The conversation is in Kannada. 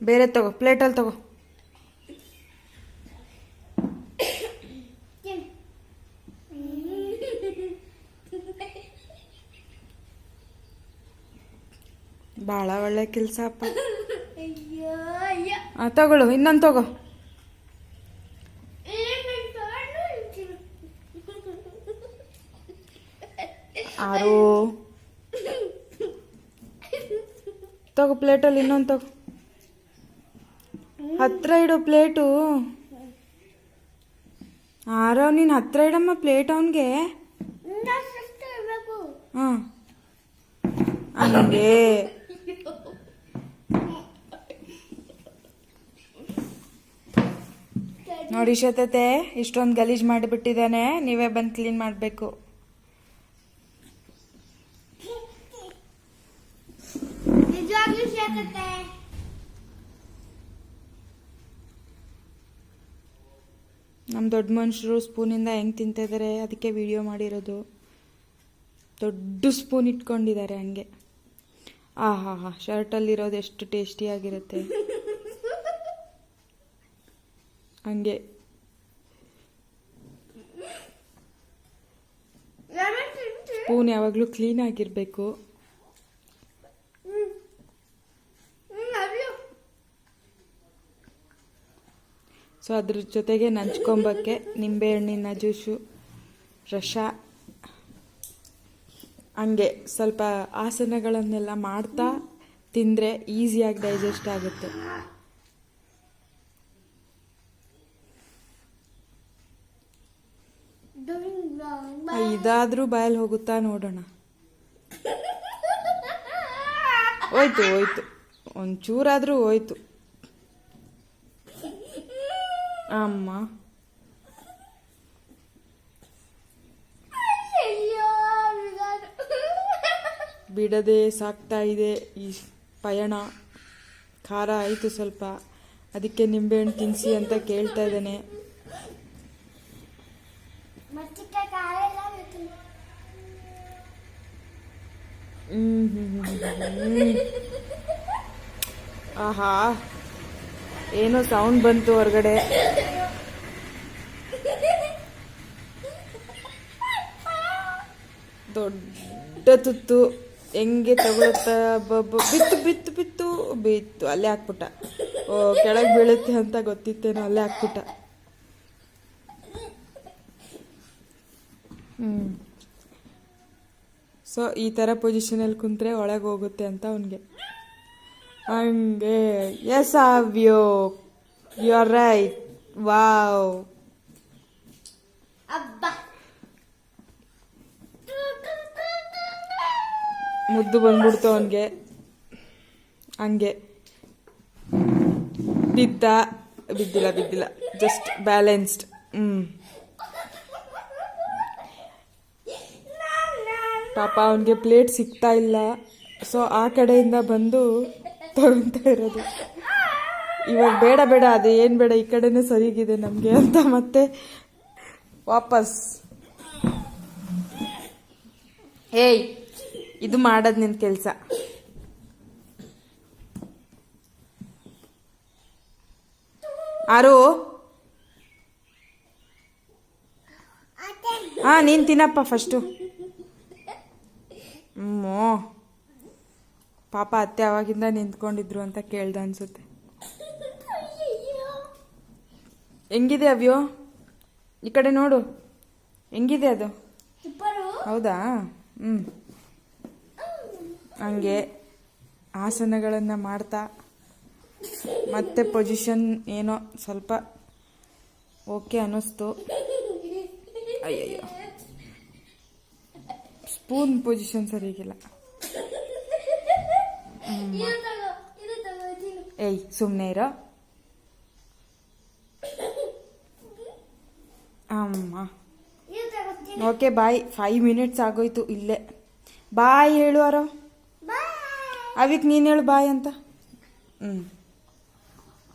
ಬೇರೆ ತಗೋ, ಪ್ಲೇಟಲ್ಲಿ ತಗೋ. ಭಾಳ ಒಳ್ಳೆ ಕೆಲಸ ಅಪ್ಪ. ತಗೊಳ್ಳು, ಇನ್ನೊಂದು ತಗೋ. ಆರು ತಗೋ, ಪ್ಲೇಟಲ್ಲಿ ಇನ್ನೊಂದು ತಗೋ. ಹತ್ರ ಇಡು ಪ್ಲೇಟು. ಆರೋ ನೀನು ಹತ್ರ ಇಡಮ್ಮ ಪ್ಲೇಟ್ ಅವನಿಗೆ. ಹಾಂ ಹಂಗೆ ನೋಡಿ ಶತತೆ, ಇಷ್ಟೊಂದು ಗಲೀಜು ಮಾಡಿಬಿಟ್ಟಿದ್ದಾನೆ. ನೀವೇ ಬಂದು ಕ್ಲೀನ್ ಮಾಡಬೇಕು. ನಮ್ಮ ದೊಡ್ಡ ಮನುಷ್ಯರು ಸ್ಪೂನಿಂದ ಹೆಂಗೆ ತಿಂತಿದ್ದಾರೆ, ಅದಕ್ಕೆ ವಿಡಿಯೋ ಮಾಡಿರೋದು. ದೊಡ್ಡ ಸ್ಪೂನ್ ಇಟ್ಕೊಂಡಿದ್ದಾರೆ ಹಂಗೆ. ಶರ್ಟಲ್ಲಿರೋದು ಎಷ್ಟು ಟೇಸ್ಟಿಯಾಗಿರುತ್ತೆ ಹಂಗೆ. ಸ್ಪೂನ್ ಯಾವಾಗಲೂ ಕ್ಲೀನ್ ಆಗಿರಬೇಕು. ಸೊ ಅದ್ರ ಜೊತೆಗೆ ನಂಚ್ಕೊಂಬಕ್ಕೆ ನಿಂಬೆಹಣ್ಣಿನ ಜ್ಯೂಸು, ರಸ, ಹಂಗೆ ಸ್ವಲ್ಪ ಆಸನಗಳನ್ನೆಲ್ಲ ಮಾಡ್ತಾ ತಿಂದರೆ ಈಸಿಯಾಗಿ ಡೈಜೆಸ್ಟ್ ಆಗುತ್ತೆ. ಇದಾದರೂ ಬಾಯಲ್ಲಿ ಹೋಗುತ್ತಾ ನೋಡೋಣ. ಹೋಯ್ತು ಒಂಚೂರಾದರೂ ಹೋಯ್ತು. ಅಮ್ಮ ಬಿಡದೆ ಸಾಕ್ತಾ ಇದೆ ಈ ಪಯಣ. ಖಾರ ಆಯಿತು ಸ್ವಲ್ಪ, ಅದಕ್ಕೆ ನಿಂಬೆಹಣ್ಣು ತಿನ್ನಿಸಿ ಅಂತ ಕೇಳ್ತಾ ಇದ್ದಾನೆ. ಆಹಾ, ಏನೋ ಸೌಂಡ್ ಬಂತು ಹೊರಗಡೆ. ದೊಡ್ಡ ತುತ್ತು ಹೆಂಗೆ ತಗೊಳುತ್ತಾ. ಬಿತ್ತು ಅಲ್ಲೇ ಹಾಕ್ಬಿಟ್ಟ. ಕೆಳಗೆ ಬೀಳುತ್ತೆ ಅಂತ ಗೊತ್ತಿತ್ತೇನೋ, ಅಲ್ಲೇ ಹಾಕ್ಬಿಟ್ಟ. ಸೊ ಈ ಥರ ಪೊಸಿಷನಲ್ಲಿ ಕುಂತ್ರೆ ಒಳಗೆ ಹೋಗುತ್ತೆ ಅಂತ ಅವನಿಗೆ. ಹಂಗೆ. ಎಸ್ ಆವ್ಯೋ, ಯು ಆರ್ ರೈಟ್. ವಾವ್. ಮುದ್ದು ಬಂದ್ಬಿಡ್ತು ಅವನಿಗೆ. ಹಂಗೆ ಬಿದ್ದಿಲ್ಲ, ಜಸ್ಟ್ ಬ್ಯಾಲೆನ್ಸ್ಡ್. ಪಾಪ ಅವನಿಗೆ ಪ್ಲೇಟ್ ಸಿಗ್ತಾ ಇಲ್ಲ. ಸೊ ಆ ಕಡೆಯಿಂದ ಬಂದು ತಗೊಂತಾ ಇರೋದು. ಇವಾಗ ಬೇಡ ಅದು ಏನು ಬೇಡ, ಈ ಕಡೆನೇ ಸರಿಗಿದೆ ನಮಗೆ ಅಂತ ಮತ್ತೆ ವಾಪಸ್. ಏಯ್, ಇದು ಮಾಡೋದು ನಿನ್ನ ಕೆಲಸ. ಆರು, ನೀನು ತಿನ್ನಪ್ಪ ಫಸ್ಟು. ಪಾಪ ಅತ್ತೆ ಅವಾಗಿಂದ ನಿಂತ್ಕೊಂಡಿದ್ರು ಅಂತ ಕೇಳ್ದ ಅನ್ಸುತ್ತೆ. ಹೆಂಗಿದೆ ಅವ್ಯೋ? ಈ ಕಡೆ ನೋಡು, ಹೆಂಗಿದೆ ಅದು? ಹೌದಾ? ಹಂಗೆ ಆಸನಗಳನ್ನು ಮಾಡ್ತಾ ಮತ್ತೆ ಪೊಸಿಷನ್ ಏನೋ ಸ್ವಲ್ಪ ಓಕೆ ಅನ್ನಿಸ್ತು. ಅಯ್ಯಯ್ಯೋ, ಸ್ಪೂನ್ ಪೊಸಿಷನ್ ಸರಿಗಿಲ್ಲ. ಏಯ್ ಸುಮ್ಮನೆ ಇರೋ ಅಮ್ಮ. Okay bye. 5 ಮಿನಿಟ್ಸ್ ಆಗೋಯ್ತು ಇಲ್ಲೇ. ಬಾಯ್ ಹೇಳು ಅರೋ. ಅವಕ್ಕೆ ನೀನು ಹೇಳು ಬಾಯ್ ಅಂತ.